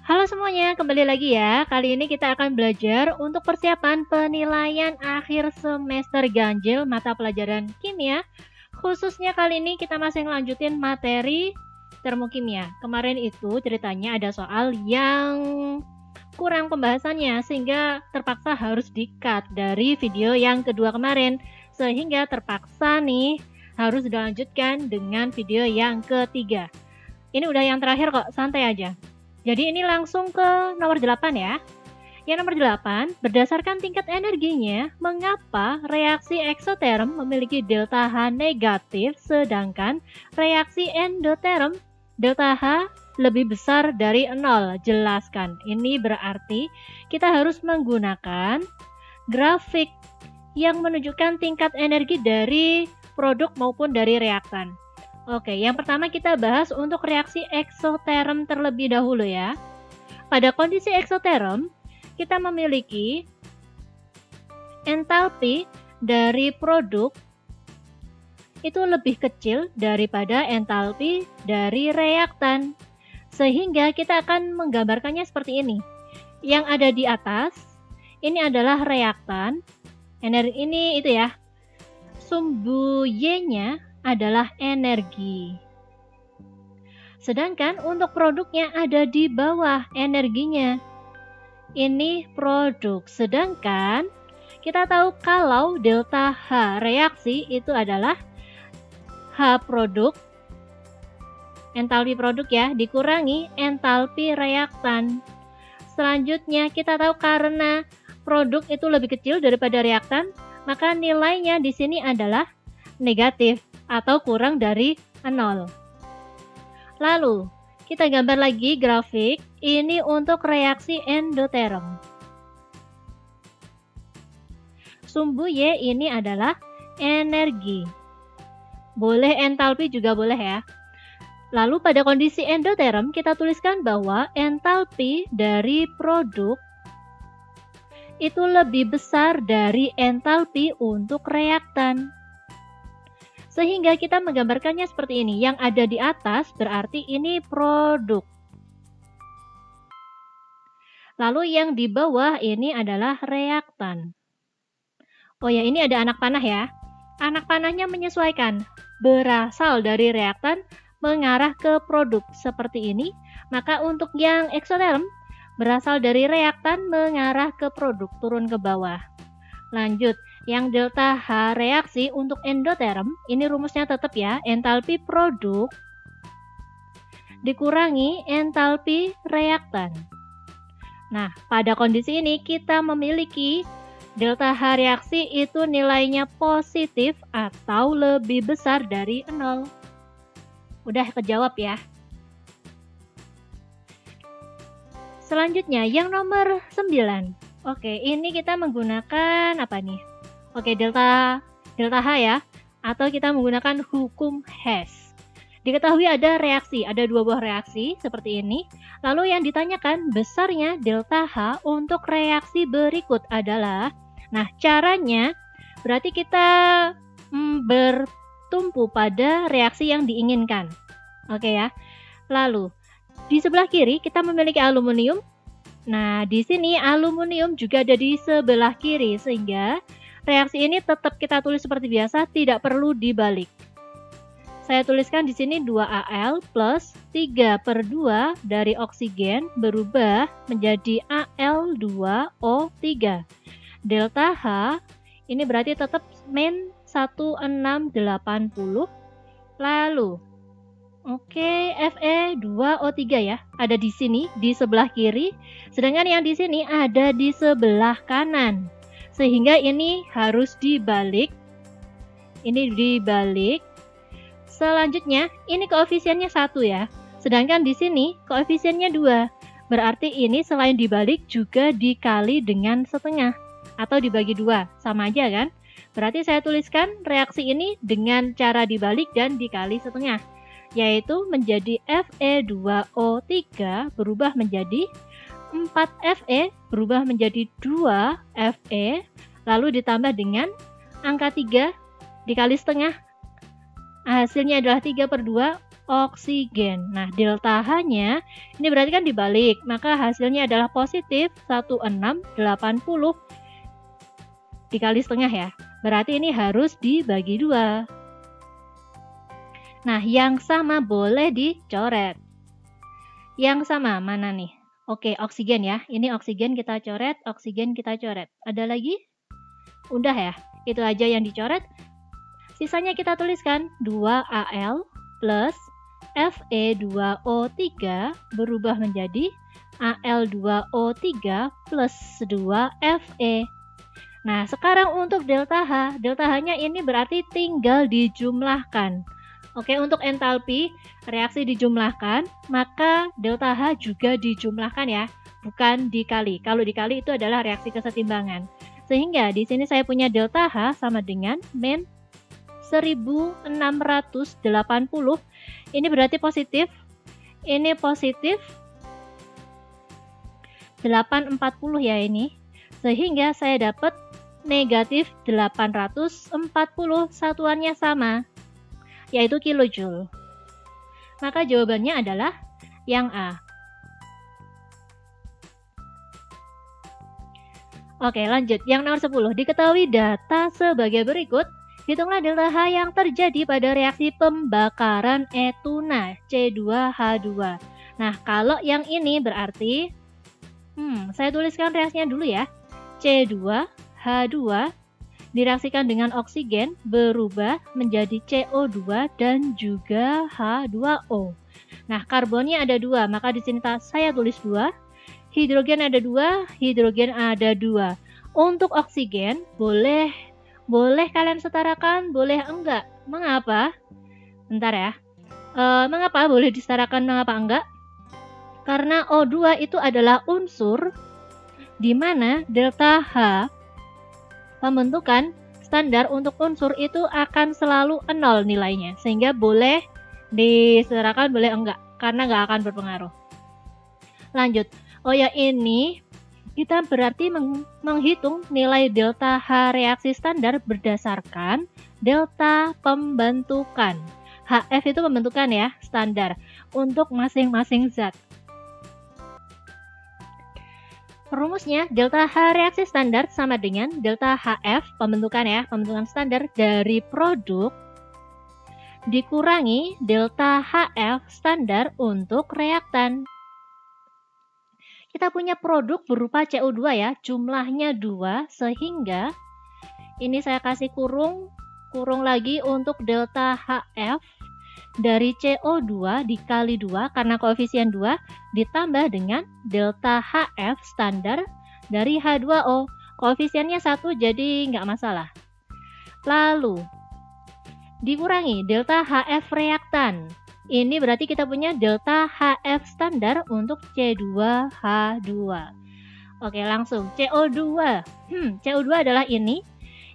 Halo semuanya, kembali lagi ya. Kali ini kita akan belajar untuk persiapan penilaian akhir semester ganjil mata pelajaran kimia. Khususnya kali ini kita masih ngelanjutin materi termokimia. Kemarin itu ceritanya ada soal yang kurang pembahasannya sehingga terpaksa harus di-cut dari video yang kedua kemarin. Sehingga terpaksa nih harus dilanjutkan dengan video yang ketiga. Ini udah yang terakhir kok, santai aja. Jadi ini langsung ke nomor 8 ya. Yang nomor 8, berdasarkan tingkat energinya, mengapa reaksi eksoterm memiliki delta H negatif sedangkan reaksi endoterm delta H lebih besar dari 0? Jelaskan. Ini berarti kita harus menggunakan grafik yang menunjukkan tingkat energi dari produk maupun dari reaktan. Oke, yang pertama kita bahas untuk reaksi eksoterm terlebih dahulu ya. Pada kondisi eksoterm, kita memiliki entalpi dari produk itu lebih kecil daripada entalpi dari reaktan. Sehingga kita akan menggambarkannya seperti ini. Yang ada di atas, ini adalah reaktan. Energi ini itu ya, sumbu Y-nya adalah energi. Sedangkan untuk produknya ada di bawah energinya. Ini produk. Sedangkan kita tahu kalau delta H reaksi itu adalah H produk, entalpi produk ya, dikurangi entalpi reaktan. Selanjutnya kita tahu karena produk itu lebih kecil daripada reaktan, maka nilainya di sini adalah negatif atau kurang dari 0. Lalu, kita gambar lagi grafik. Ini untuk reaksi endoterm. Sumbu Y ini adalah energi. Boleh entalpi juga boleh ya. Lalu pada kondisi endoterm, kita tuliskan bahwa entalpi dari produk itu lebih besar dari entalpi untuk reaktan. Sehingga kita menggambarkannya seperti ini. Yang ada di atas berarti ini produk. Lalu yang di bawah ini adalah reaktan. Oh ya, ini ada anak panah ya. Anak panahnya menyesuaikan. Berasal dari reaktan mengarah ke produk seperti ini. Maka untuk yang eksoterm berasal dari reaktan mengarah ke produk, turun ke bawah. Lanjut, yang delta H reaksi untuk endoterm, ini rumusnya tetap ya, entalpi produk dikurangi entalpi reaktan. Nah, pada kondisi ini kita memiliki delta H reaksi itu nilainya positif atau lebih besar dari 0. Udah kejawab ya. Selanjutnya, yang nomor 9. Oke, ini kita menggunakan apa nih? Oke, delta H ya, atau kita menggunakan hukum Hess. Diketahui ada reaksi, ada dua buah reaksi seperti ini. Lalu yang ditanyakan besarnya delta H untuk reaksi berikut adalah, nah caranya berarti kita bertumpu pada reaksi yang diinginkan. Oke ya. Lalu di sebelah kiri kita memiliki aluminium. Nah, di sini aluminium juga ada di sebelah kiri, sehingga reaksi ini tetap kita tulis seperti biasa, tidak perlu dibalik. Saya tuliskan di sini 2Al plus 3/2 dari oksigen berubah menjadi Al2O3. Delta H ini berarti tetap min 1680. Lalu oke, Fe2O3 ya, ada di sini di sebelah kiri, sedangkan yang di sini ada di sebelah kanan. Sehingga ini harus dibalik. Ini dibalik. Selanjutnya, ini koefisiennya 1 ya. Sedangkan di sini koefisiennya 2. Berarti ini selain dibalik juga dikali dengan setengah atau dibagi 2. Sama aja kan? Berarti saya tuliskan reaksi ini dengan cara dibalik dan dikali setengah, yaitu menjadi Fe2O3 berubah menjadi 4Fe berubah menjadi 2Fe, lalu ditambah dengan angka 3 dikali setengah, hasilnya adalah 3/2, oksigen. Nah, delta H-nya ini berarti kan dibalik, maka hasilnya adalah positif 1680 dikali setengah ya. Berarti ini harus dibagi 2. Nah, yang sama boleh dicoret. Yang sama mana nih? Oke, oksigen ya. Ini oksigen kita coret, oksigen kita coret. Ada lagi? Udah ya. Itu aja yang dicoret. Sisanya kita tuliskan 2Al plus Fe2O3 berubah menjadi Al2O3 plus 2Fe. Nah, sekarang untuk delta H. Delta H-nya ini berarti tinggal dijumlahkan. Oke, untuk entalpi reaksi dijumlahkan, maka delta H juga dijumlahkan ya, bukan dikali. Kalau dikali itu adalah reaksi kesetimbangan. Sehingga di sini saya punya delta H sama dengan min 1680. Ini berarti positif. Ini positif 840 ya ini. Sehingga saya dapat negatif 840, satuannya sama, yaitu kilojoule. Maka jawabannya adalah yang A. Oke, lanjut. Yang nomor 10. Diketahui data sebagai berikut. Hitunglah delta H yang terjadi pada reaksi pembakaran etuna C2H2. Nah, kalau yang ini berarti saya tuliskan reaksinya dulu ya. C2H2 direaksikan dengan oksigen berubah menjadi CO2 dan juga H2O. Nah, karbonnya ada 2, maka di sini saya tulis 2. Hidrogen ada 2, hidrogen ada 2. Untuk oksigen boleh kalian setarakan, boleh enggak. Mengapa? Bentar ya. Mengapa boleh disetarakan, mengapa enggak? Karena O2 itu adalah unsur di mana delta H pembentukan standar untuk unsur itu akan selalu 0 nilainya, sehingga boleh disetarakan, boleh enggak, karena enggak akan berpengaruh. Lanjut. Oh ya, ini kita berarti menghitung nilai delta H reaksi standar berdasarkan delta pembentukan. HF itu pembentukan ya, standar untuk masing-masing zat. Rumusnya, delta H reaksi standar sama dengan delta HF, pembentukan ya, pembentukan standar dari produk, dikurangi delta HF standar untuk reaktan. Kita punya produk berupa CO2 ya, jumlahnya 2, sehingga ini saya kasih kurung lagi untuk delta HF dari CO2 dikali 2 karena koefisien 2 ditambah dengan delta HF standar dari H2O. Koefisiennya 1 jadi nggak masalah. Lalu dikurangi delta HF reaktan. Ini berarti kita punya delta HF standar untuk C2H2. Oke, langsung CO2. CO2 adalah ini.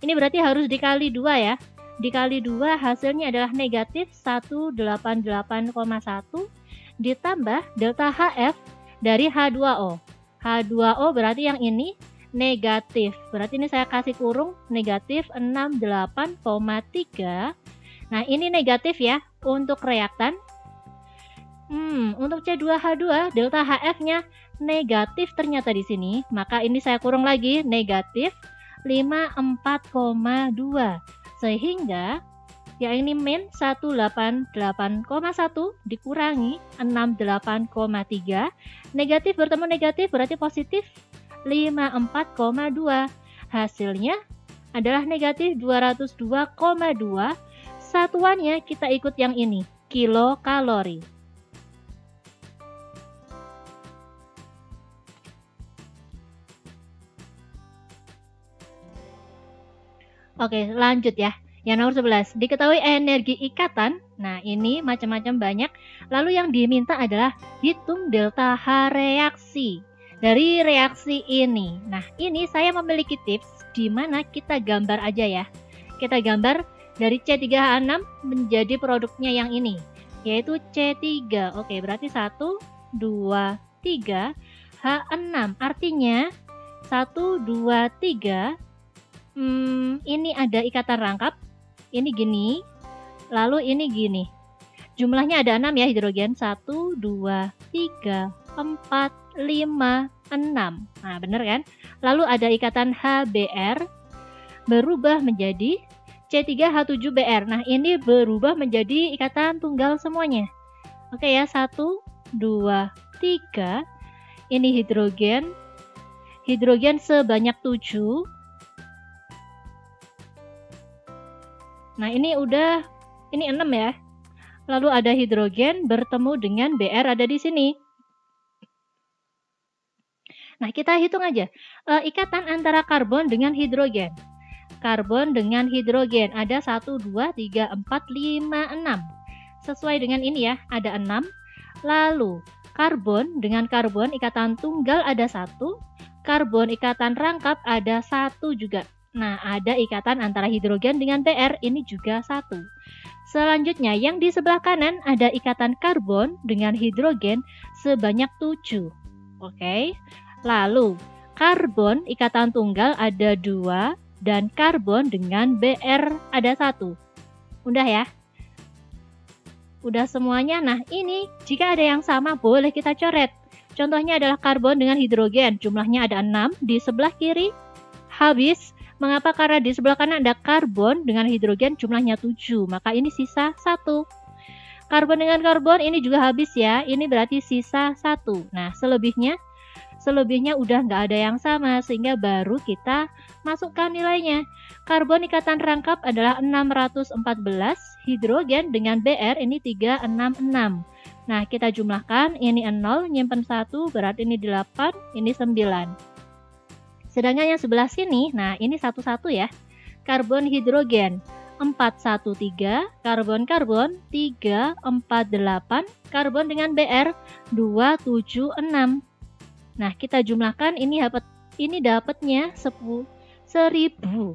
Ini berarti harus dikali 2 ya. Dikali 2 hasilnya adalah negatif 188,1 ditambah delta HF dari H2O. H2O berarti yang ini negatif. Berarti ini saya kasih kurung negatif 68,3. Nah, ini negatif ya untuk reaktan. Untuk C2H2 delta HF-nya negatif ternyata di sini. Maka ini saya kurung lagi negatif 54,2. Sehingga yang ini min 188,1 dikurangi 68,3. Negatif bertemu negatif berarti positif 54,2. Hasilnya adalah negatif 202,2. Satuannya kita ikut yang ini, kilokalori. Oke, lanjut ya. Yang nomor 11, diketahui energi ikatan. Nah, ini macam-macam banyak. Lalu yang diminta adalah hitung delta H reaksi dari reaksi ini. Nah, ini saya memiliki tips di mana kita gambar aja ya. Kita gambar dari C3H6 menjadi produknya yang ini, yaitu C3. Oke, berarti 1, 2, 3, H6. Artinya 1, 2, 3. Ini ada ikatan rangkap, ini gini, lalu ini gini. Jumlahnya ada 6 ya hidrogen. 1, 2, 3, 4, 5, 6. Nah, benar kan? Lalu ada ikatan HBr berubah menjadi C3H7Br. Nah, ini berubah menjadi ikatan tunggal semuanya. Oke ya, 1, 2, 3. Ini hidrogen. Hidrogen sebanyak 7. Nah, ini 6 ya. Lalu ada hidrogen bertemu dengan Br ada di sini. Nah, kita hitung aja. Ikatan antara karbon dengan hidrogen. Karbon dengan hidrogen ada 1, 2, 3, 4, 5, 6. Sesuai dengan ini ya, ada 6. Lalu, karbon dengan karbon ikatan tunggal ada 1. Karbon ikatan rangkap ada 1 juga. Nah, ada ikatan antara hidrogen dengan Br, ini juga 1. Selanjutnya, yang di sebelah kanan ada ikatan karbon dengan hidrogen sebanyak 7. Oke. Lalu, karbon ikatan tunggal ada 2 dan karbon dengan Br ada 1. Udah ya? Udah semuanya. Nah, ini jika ada yang sama boleh kita coret. Contohnya adalah karbon dengan hidrogen. Jumlahnya ada 6. Di sebelah kiri habis. Mengapa? Karena di sebelah kanan ada karbon dengan hidrogen jumlahnya 7. Maka ini sisa 1. Karbon dengan karbon ini juga habis ya. Ini berarti sisa 1. Nah, selebihnya udah nggak ada yang sama. Sehingga baru kita masukkan nilainya. Karbon ikatan rangkap adalah 614. Hidrogen dengan Br ini 366. Nah, kita jumlahkan. Ini 0, nyimpen 1. Berarti ini 8, ini 9. Sedangkan yang sebelah sini, nah ini 1, ya. Karbon hidrogen 413, karbon-karbon 348, karbon dengan Br 276. Nah, kita jumlahkan ini dapatnya 1037.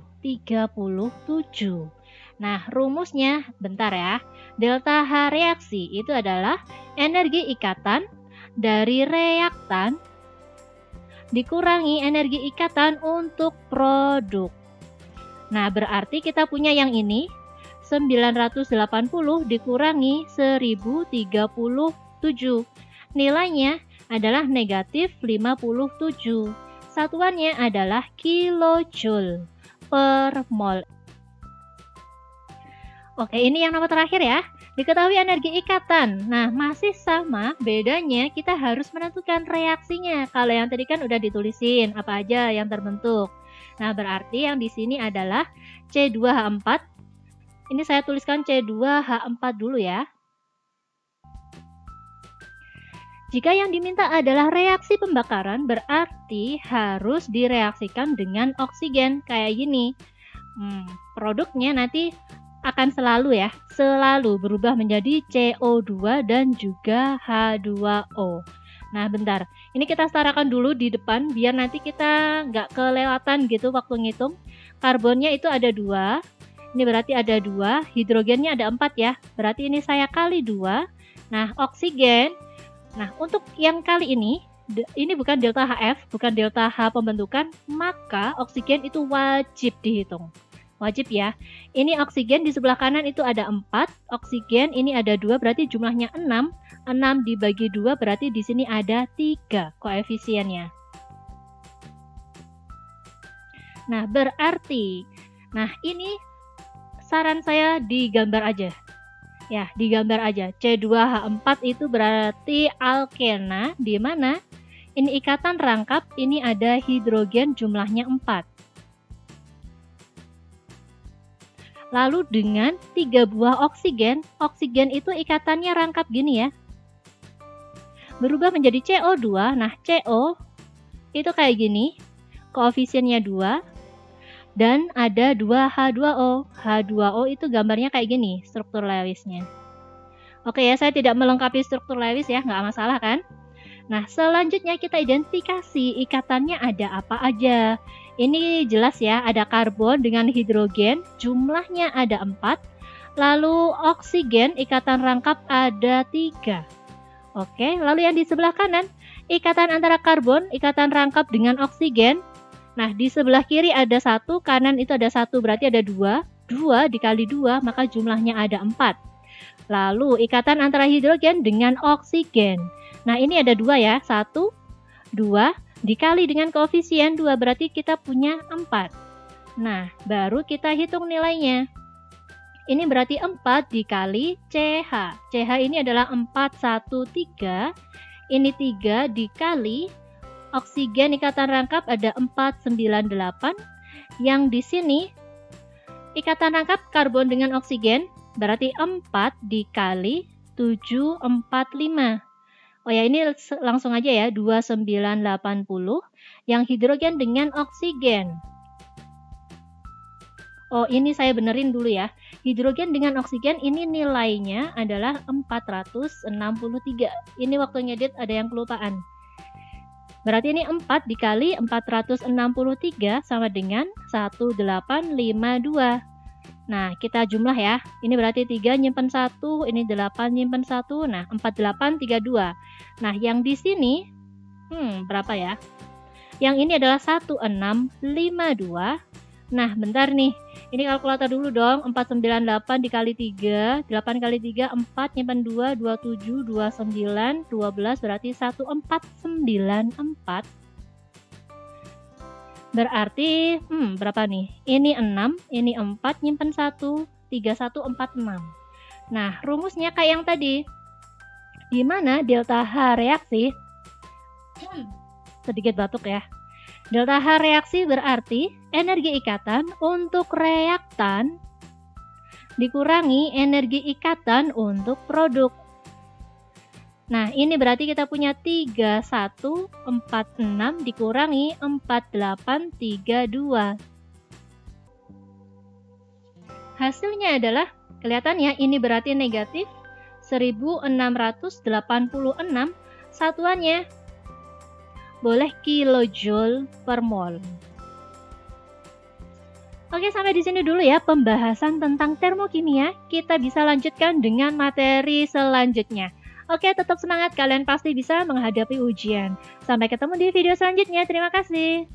Nah, rumusnya bentar ya. Delta H reaksi itu adalah energi ikatan dari reaktan dikurangi energi ikatan untuk produk. Nah, berarti kita punya yang ini 980 dikurangi 1037. Nilainya adalah negatif 57. Satuannya adalah kilojoule per mol. Oke, ini yang nomor terakhir ya. Diketahui energi ikatan. Nah, masih sama, bedanya kita harus menentukan reaksinya. Kalau yang tadi kan udah ditulisin apa aja yang terbentuk. Nah, berarti yang di sini adalah C2H4. Ini saya tuliskan C2H4 dulu ya. Jika yang diminta adalah reaksi pembakaran, berarti harus direaksikan dengan oksigen kayak gini. Produknya nanti akan selalu berubah menjadi CO2 dan juga H2O. Nah, bentar. Ini kita setarakan dulu di depan biar nanti kita nggak kelewatan gitu waktu ngitung. Karbonnya itu ada 2. Ini berarti ada 2. Hidrogennya ada 4 ya. Berarti ini saya kali 2. Nah, oksigen. Nah, untuk yang kali ini bukan delta HF, bukan delta H pembentukan, maka oksigen itu wajib dihitung. Wajib ya. Ini oksigen di sebelah kanan itu ada 4, oksigen ini ada 2, berarti jumlahnya 6. 6 dibagi 2 berarti di sini ada 3 koefisiennya. Nah, berarti ini saran saya digambar aja. Ya, digambar aja. C2H4 itu berarti alkena, di mana ini ikatan rangkap, ini ada hidrogen jumlahnya 4. Lalu dengan 3 buah oksigen, oksigen itu ikatannya rangkap gini ya. Berubah menjadi CO2, nah CO itu kayak gini, koefisiennya 2, dan ada 2 H2O. H2O itu gambarnya kayak gini, struktur Lewisnya. Oke ya, saya tidak melengkapi struktur Lewis ya, nggak masalah kan? Nah, selanjutnya kita identifikasi ikatannya ada apa aja. Ini jelas ya, ada karbon dengan hidrogen, jumlahnya ada 4. Lalu oksigen, ikatan rangkap ada 3. Oke, lalu yang di sebelah kanan, ikatan antara karbon, ikatan rangkap dengan oksigen. Nah, di sebelah kiri ada 1, kanan itu ada 1, berarti ada 2. 2 dikali 2, maka jumlahnya ada 4. Lalu ikatan antara hidrogen dengan oksigen. Nah, ini ada 2 ya. 1, 2 dikali dengan koefisien 2 berarti kita punya 4. Nah, baru kita hitung nilainya. Ini berarti 4 dikali CH. CH ini adalah 413. Ini 3 dikali oksigen ikatan rangkap ada 498. Yang di sini ikatan rangkap karbon dengan oksigen berarti 4 dikali 745. Oh ya, ini langsung aja ya, 2980. Yang hidrogen dengan oksigen. Oh, ini saya benerin dulu ya. Hidrogen dengan oksigen ini nilainya adalah 463. Ini waktu ngedit ada yang kelupaan. Berarti ini 4 dikali 463 sama dengan 1852. Nah, kita jumlah ya. Ini berarti 3 nyimpen 1, ini 8 nyimpen 1. Nah, 4832. Nah, yang di sini berapa ya? Yang ini adalah 1652. Nah, bentar nih. Ini kalkulator dulu dong. 498 dikali 3, 8 kali 3 4 nyimpen 2, 27, 29, 12 berarti 1494. Berarti berapa nih? Ini 6, ini 4 nyimpen 1, 3146. Nah, rumusnya kayak yang tadi. Di mana delta H reaksi sedikit batuk ya. Delta H reaksi berarti energi ikatan untuk reaktan dikurangi energi ikatan untuk produk. Nah, ini berarti kita punya 3146 dikurangi 4832. Hasilnya adalah, kelihatannya ini berarti negatif 1686, satuannya boleh kilojoule per mol. Oke, sampai di sini dulu ya pembahasan tentang termokimia. Kita bisa lanjutkan dengan materi selanjutnya. Oke, tetap semangat, kalian pasti bisa menghadapi ujian. Sampai ketemu di video selanjutnya. Terima kasih.